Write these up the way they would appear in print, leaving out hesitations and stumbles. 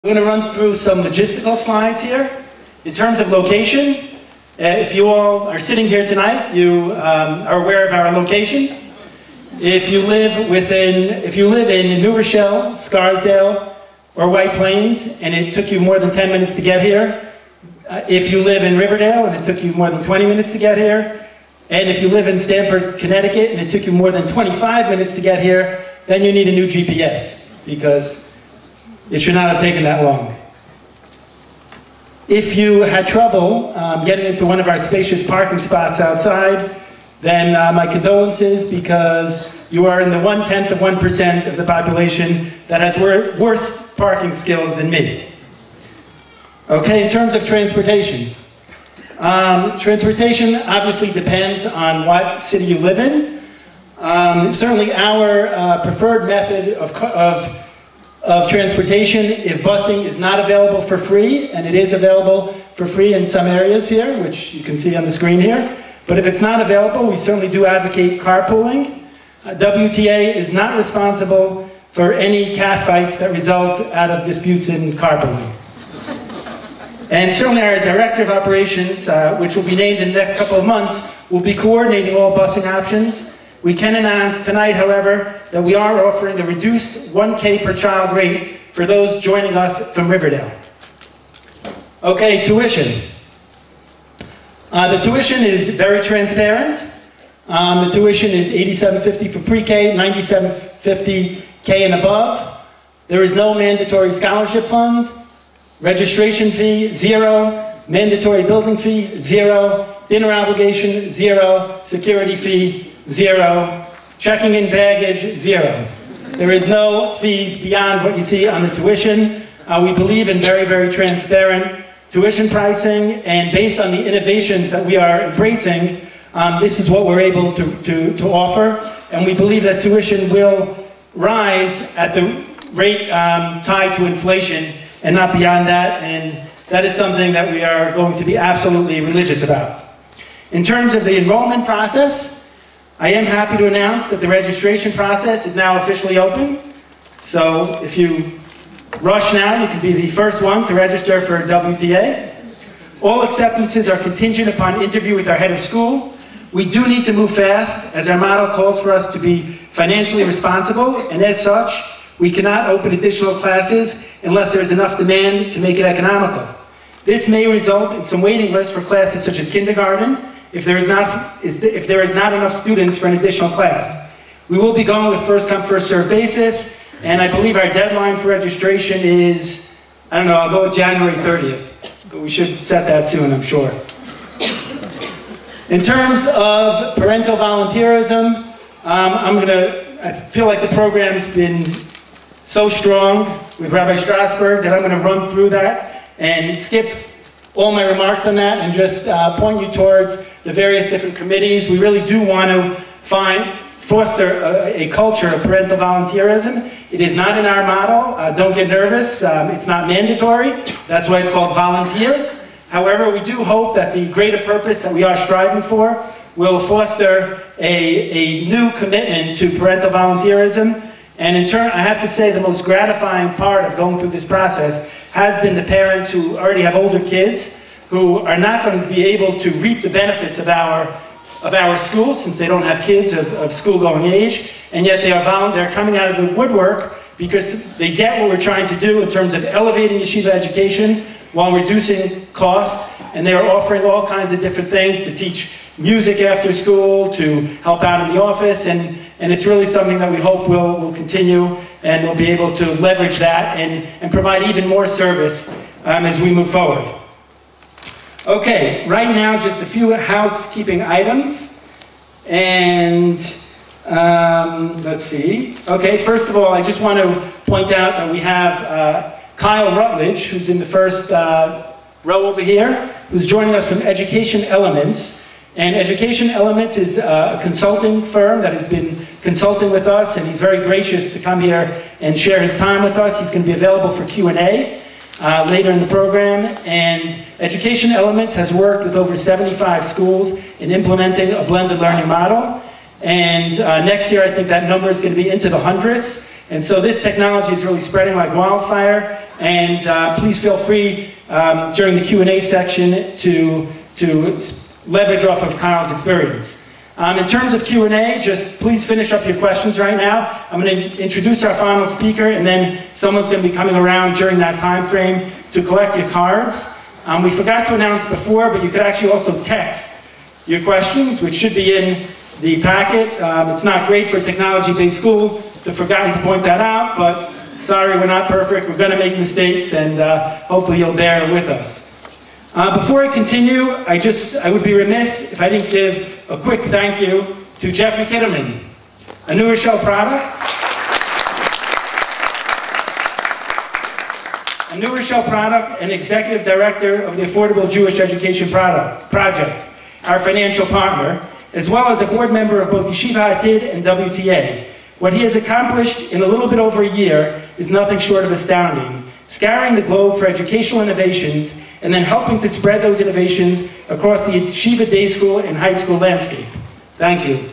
I'm going to run through some logistical slides here. In terms of location, if you all are sitting here tonight, you are aware of our location. If you live in New Rochelle, Scarsdale, or White Plains, and it took you more than 10 minutes to get here, if you live in Riverdale and it took you more than 20 minutes to get here, and if you live in Stamford, Connecticut, and it took you more than 25 minutes to get here, then you need a new GPS, because it should not have taken that long. If you had trouble getting into one of our spacious parking spots outside, then my condolences, because you are in the 1/10 of 1% of the population that has worse parking skills than me. Okay, in terms of transportation. Transportation obviously depends on what city you live in. Certainly our preferred method of transportation, if busing is not available for free, and it is available for free in some areas here, which you can see on the screen here, but if it's not available, we certainly do advocate carpooling. WTA is not responsible for any catfights that result out of disputes in carpooling. And certainly our Director of Operations, which will be named in the next couple of months, will be coordinating all busing options. We can announce tonight, however, that we are offering a reduced $1K per child rate for those joining us from Riverdale. Okay, tuition. The tuition is very transparent. The tuition is $87.50 for pre-K, $97.50 K and above. There is no mandatory scholarship fund. Registration fee, 0. Mandatory building fee, 0. Dinner obligation, 0. Security fee, 0. Checking in baggage, 0. There is no fees beyond what you see on the tuition. We believe in very, very transparent tuition pricing, and based on the innovations that we are embracing, this is what we're able to offer, and we believe that tuition will rise at the rate tied to inflation and not beyond that, and that is something that we are going to be absolutely religious about. In terms of the enrollment process, I am happy to announce that the registration process is now officially open. So if you rush now, you can be the first one to register for WTA. All acceptances are contingent upon interview with our head of school. We do need to move fast, as our model calls for us to be financially responsible, and as such, we cannot open additional classes unless there is enough demand to make it economical. This may result in some waiting lists for classes such as kindergarten, if there is not enough students for an additional class. We will be going with first come, first served basis, and I believe our deadline for registration is, I don't know, I'll go with January 30th, but we should set that soon, I'm sure. In terms of parental volunteerism, I feel like the program's been so strong with Rabbi Strasberg that I'm going to run through that and skip all my remarks on that and just point you towards the various different committees. We really do want to foster a culture of parental volunteerism. It is not in our model. Don't get nervous. It's not mandatory. That's why it's called volunteer. However, we do hope that the greater purpose that we are striving for will foster a new commitment to parental volunteerism. And in turn, I have to say the most gratifying part of going through this process has been the parents who already have older kids, who are not going to be able to reap the benefits of our school, since they don't have kids of school-going age, and yet they're coming out of the woodwork because they get what we're trying to do in terms of elevating yeshiva education while reducing cost, and they are offering all kinds of different things to teach music after school, to help out in the office, and it's really something that we hope will continue, and we'll be able to leverage that and provide even more service as we move forward. Okay, right now just a few housekeeping items, and let's see. Okay, first of all, I just want to point out that we have Kyle Rutledge, who's in the first row over here, who's joining us from Education Elements. And Education Elements is a consulting firm that has been consulting with us, and he's very gracious to come here and share his time with us. He's going to be available for Q&A later in the program. And Education Elements has worked with over 75 schools in implementing a blended learning model. And next year, I think that number is going to be into the hundreds. And so this technology is really spreading like wildfire, and please feel free during the Q&A section to leverage off of Kyle's experience. In terms of Q&A, just please finish up your questions right now. I'm going to introduce our final speaker, and then someone's going to be coming around during that time frame to collect your cards. We forgot to announce before, but you could actually also text your questions, which should be in the packet. It's not great for a technology-based school to have forgotten to point that out, but sorry, we're not perfect. We're going to make mistakes, and hopefully you'll bear with us. Before I continue, I would be remiss if I didn't give a quick thank you to Jeffrey Kitterman, a New Rochelle product. A New Rochelle product and executive director of the Affordable Jewish Education Project, our financial partner, as well as a board member of both Yeshiva Atid and WTA. What he has accomplished in a little bit over a year is nothing short of astounding, scouring the globe for educational innovations and then helping to spread those innovations across the Yeshiva day school and high school landscape. Thank you.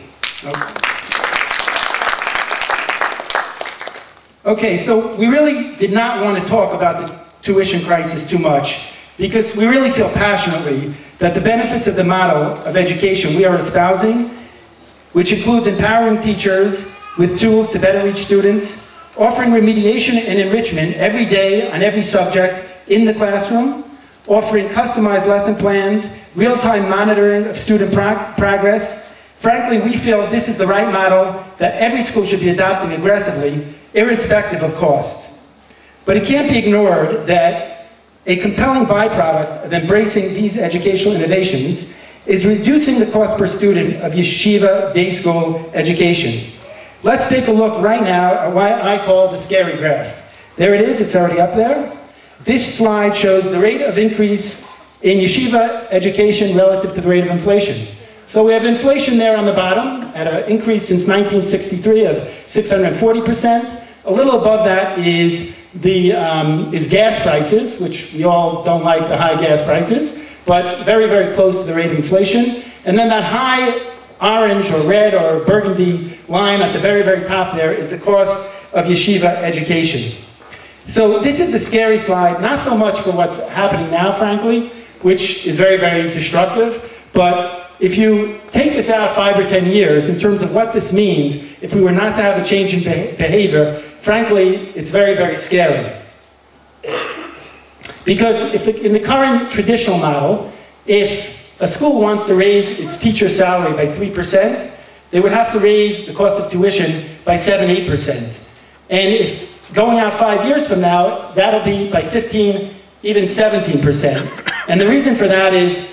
Okay, so we really did not want to talk about the tuition crisis too much because we really feel passionately that the benefits of the model of education we are espousing, which includes empowering teachers with tools to better reach students, offering remediation and enrichment every day on every subject in the classroom, offering customized lesson plans, real-time monitoring of student progress. Frankly, we feel this is the right model that every school should be adopting aggressively, irrespective of cost. But it can't be ignored that a compelling byproduct of embracing these educational innovations is reducing the cost per student of yeshiva day school education. Let's take a look right now at what I call the scary graph. There it is, it's already up there. This slide shows the rate of increase in yeshiva education relative to the rate of inflation. So we have inflation there on the bottom at an increase since 1963 of 640%. A little above that is gas prices, which we all don't like the high gas prices, but very, very close to the rate of inflation. And then that high orange or red or burgundy line at the very, very top there is the cost of yeshiva education. So this is the scary slide, not so much for what's happening now, frankly, which is very, very destructive, but if you take this out 5 or 10 years in terms of what this means, if we were not to have a change in behavior, frankly, it's very, very scary. Because in the current traditional model, if a school wants to raise its teacher salary by 3%, they would have to raise the cost of tuition by 7-8%. And if going out 5 years from now, that'll be by 15, even 17%. And the reason for that is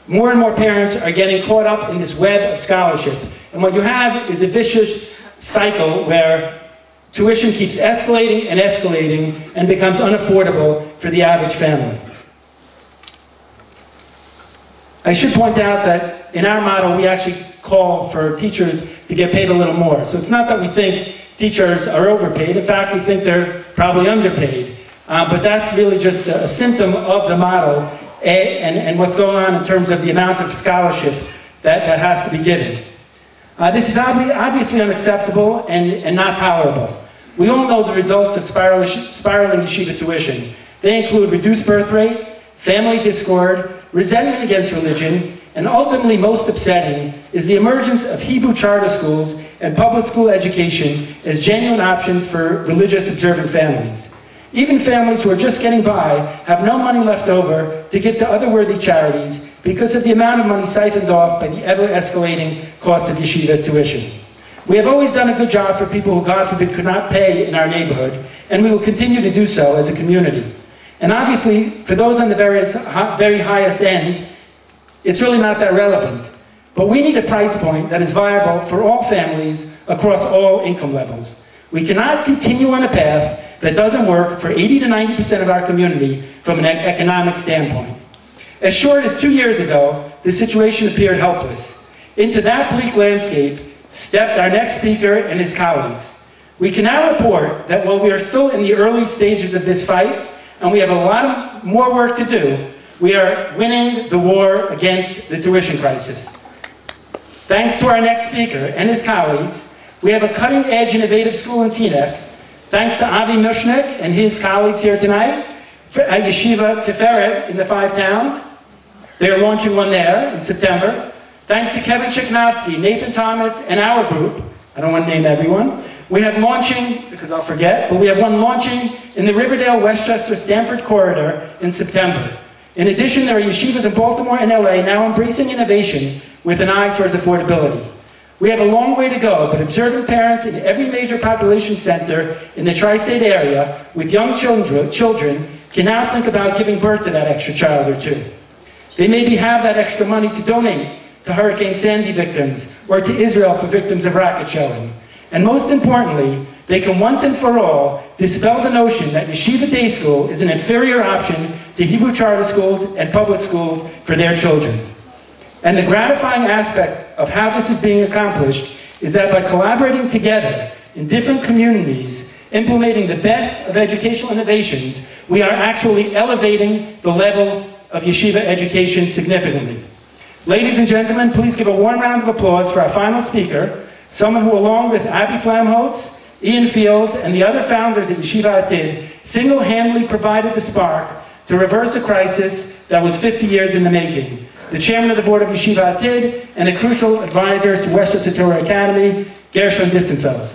more and more parents are getting caught up in this web of scholarship. And what you have is a vicious cycle where tuition keeps escalating and escalating and becomes unaffordable for the average family. I should point out that in our model, we actually call for teachers to get paid a little more. So it's not that we think teachers are overpaid. In fact, we think they're probably underpaid. But that's really just a symptom of the model and what's going on in terms of the amount of scholarship that has to be given. This is obviously unacceptable and not tolerable. We all know the results of spiraling yeshiva tuition. They include reduced birth rate, family discord, resentment against religion, and ultimately most upsetting is the emergence of Hebrew charter schools and public school education as genuine options for religious observant families. Even families who are just getting by have no money left over to give to other worthy charities because of the amount of money siphoned off by the ever-escalating cost of yeshiva tuition. We have always done a good job for people who, God forbid, could not pay in our neighborhood, and we will continue to do so as a community. And obviously, for those on the very highest end, it's really not that relevant. But we need a price point that is viable for all families across all income levels. We cannot continue on a path that doesn't work for 80 to 90% of our community from an economic standpoint. As short as 2 years ago, the situation appeared helpless. Into that bleak landscape stepped our next speaker and his colleagues. We can now report that while we are still in the early stages of this fight, and we have a lot more work to do, we are winning the war against the tuition crisis. Thanks to our next speaker and his colleagues, we have a cutting-edge innovative school in Teaneck Thanks to Avi Mushnik and his colleagues here tonight at Yeshiva Tiferet in the 5 towns. They are launching one there in September. Thanks to Kevin Chiknovsky, Nathan Thomas, and our group, I don't want to name everyone, we have launching, because I'll forget, but we have one launching in the Riverdale, Westchester, Stamford corridor in September. In addition, there are yeshivas in Baltimore and LA now embracing innovation with an eye towards affordability. We have a long way to go, but observant parents in every major population center in the tri-state area with young children can now think about giving birth to that extra child or two. They maybe have that extra money to donate to Hurricane Sandy victims or to Israel for victims of rocket shelling. And most importantly, they can once and for all dispel the notion that yeshiva day school is an inferior option to Hebrew charter schools and public schools for their children. And the gratifying aspect of how this is being accomplished is that by collaborating together in different communities, implementing the best of educational innovations, we are actually elevating the level of yeshiva education significantly. Ladies and gentlemen, please give a warm round of applause for our final speaker, someone who, along with Abby Flamholtz, Ian Fields, and the other founders at Yeshiva Atid, single-handedly provided the spark to reverse a crisis that was 50 years in the making. The chairman of the board of Yeshiva Atid and a crucial advisor to Westchester Torah Academy, Gershon Distenfeld.